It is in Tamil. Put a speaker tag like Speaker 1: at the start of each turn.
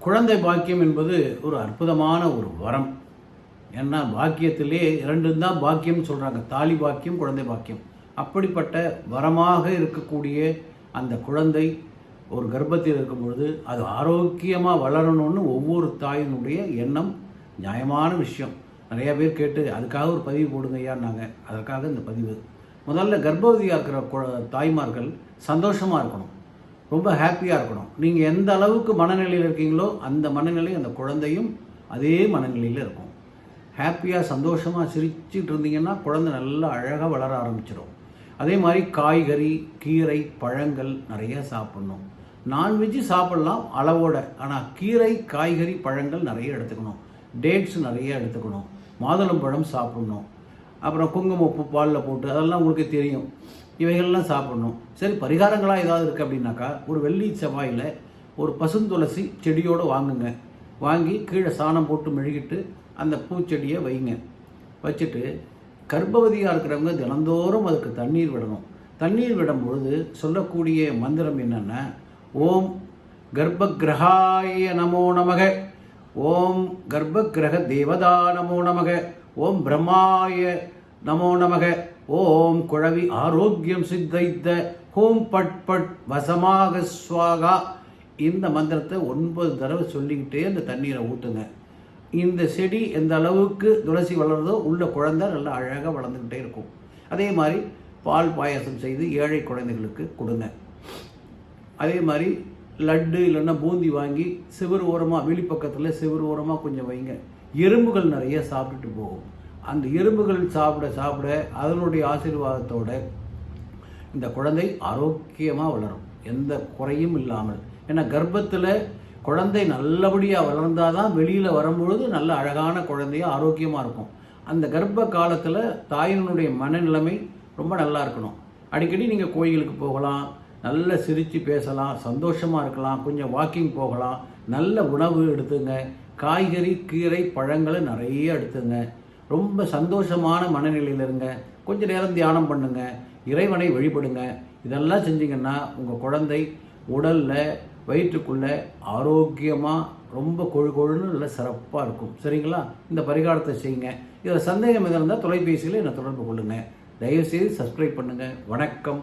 Speaker 1: குழந்தை பாக்கியம் என்பது ஒரு அற்புதமான ஒரு வரம். ஏன்னா பாக்கியத்திலே 2 தான் பாக்கியம்னு சொல்கிறாங்க, தாலி பாக்கியம், குழந்தை பாக்கியம். அப்படிப்பட்ட வரமாக இருக்கக்கூடிய அந்த குழந்தை ஒரு கர்ப்பத்தில் இருக்கும் பொழுது அது ஆரோக்கியமாக வளரணும்னு ஒவ்வொரு தாயினுடைய எண்ணம். நியாயமான விஷயம். நிறையா பேர் கேட்டு அதுக்காக ஒரு பதிவு போடுங்க ஐயான்னாங்க. அதற்காக இந்த பதிவு. முதல்ல கர்ப்பவதியாக இருக்கிற தாய்மார்கள் சந்தோஷமாக இருக்கணும், ரொம்ப ஹாப்பியாக இருக்கணும். நீங்கள் எந்த அளவுக்கு மனநிலையில் இருக்கீங்களோ அந்த மனநிலை அந்த குழந்தையும் அதே மனநிலையில் இருக்கும். ஹாப்பியாக சந்தோஷமாக சிரிச்சிட்டு இருந்தீங்கன்னா குழந்தை நல்லா அழகாக வளர ஆரம்பிச்சிடும். அதே மாதிரி காய்கறி, கீரை, பழங்கள் நிறைய சாப்பிட்ணும். நான்வெஜ்ஜு சாப்பிட்லாம் அளவோட, ஆனால் கீரை, காய்கறி, பழங்கள் நிறைய எடுத்துக்கணும். டேட்ஸ் நிறைய எடுத்துக்கணும். மாதுளம்பழம் சாப்பிட்ணும். அப்புறம் குங்குமப்பூ பாலில் போட்டு, அதெல்லாம் உங்களுக்கு தெரியும். இவைகள்லாம் சாப்பிட்ணும். சரி, பரிகாரங்களாக ஏதாவது இருக்குது அப்படின்னாக்கா, ஒரு வெள்ளி செவ்வாயில் ஒரு பசுந்துளசி செடியோடு வாங்குங்க. வாங்கி கீழே சாணம் போட்டு மெழுகிட்டு அந்த பூச்செடியை வைங்க. வச்சுட்டு கர்ப்பவதியாக இருக்கிறவங்க தினந்தோறும் அதுக்கு தண்ணீர் விடணும். தண்ணீர் விடும் பொழுது சொல்லக்கூடிய மந்திரம் என்னென்னா, ஓம் கர்ப்பகிரகாய நமோ நமக, ஓம் கர்ப்பகிரக தேவதா நமோ நமக, ஓம் பிரம்மாய நமோ நமக, ஓம் குழவி ஆரோக்கியம் சித்தைத்த, ஓம் பட் பட் வசமாக ஸ்வாகா. இந்த மந்திரத்தை 9 தடவை சொல்லிக்கிட்டே அந்த தண்ணீரை ஊற்றுங்க. இந்த செடி எந்த அளவுக்கு துளசி வளருதோ உள்ள குழந்தை நல்லா அழகாக வளர்ந்துக்கிட்டே இருக்கும். அதே மாதிரி பால் பாயாசம் செய்து ஏழை குழந்தைகளுக்கு கொடுங்க. அதே மாதிரி லட்டு இல்லைன்னா பூந்தி வாங்கி சிவர் ஓரமாக, வெளிப்பக்கத்தில் சிவர் ஓரமாக கொஞ்சம் வைங்க. எறும்புகள் நிறைய சாப்பிட்டுட்டு போகும். அந்த எறும்புகள் சாப்பிட சாப்பிட அதனுடைய ஆசீர்வாதத்தோட இந்த குழந்தை ஆரோக்கியமாக வளரும், எந்த குறையும் இல்லாமல். ஏன்னா கர்ப்பத்தில் குழந்தை நல்லபடியாக வளர்ந்தால் தான் வெளியில் வரும்பொழுது நல்ல அழகான குழந்தையாக ஆரோக்கியமாக இருக்கும். அந்த கர்ப்ப காலத்தில் தாயினுடைய மனநிலைமை ரொம்ப நல்லா இருக்கணும். அடிக்கடி நீங்கள் கோயிலுக்கு போகலாம், நல்ல சிரித்து பேசலாம், சந்தோஷமாக இருக்கலாம், கொஞ்சம் வாக்கிங் போகலாம், நல்ல உணவு எடுத்துங்க, காய்கறி, கீரை, பழங்களை நிறைய எடுத்துங்க. ரொம்ப சந்தோஷமான மனநிலையில் இருங்க. கொஞ்சம் நேரம் தியானம் பண்ணுங்க, இறைவனை வழிபடுங்க. இதெல்லாம் செஞ்சிங்கன்னா உங்கள் குழந்தை உடலில், வயிற்றுக்குள்ளே ஆரோக்கியமாக ரொம்ப கொழுன்னு நல்லா சிறப்பாக இருக்கும். சரிங்களா? இந்த பரிகாரத்தை செய்யுங்க. இதில் சந்தேகம் எதாக இருந்தால் தொலைபேசியில் என்னை தொடர்பு கொள்ளுங்கள். தயவுசெய்து சப்ஸ்கிரைப் பண்ணுங்கள். வணக்கம்.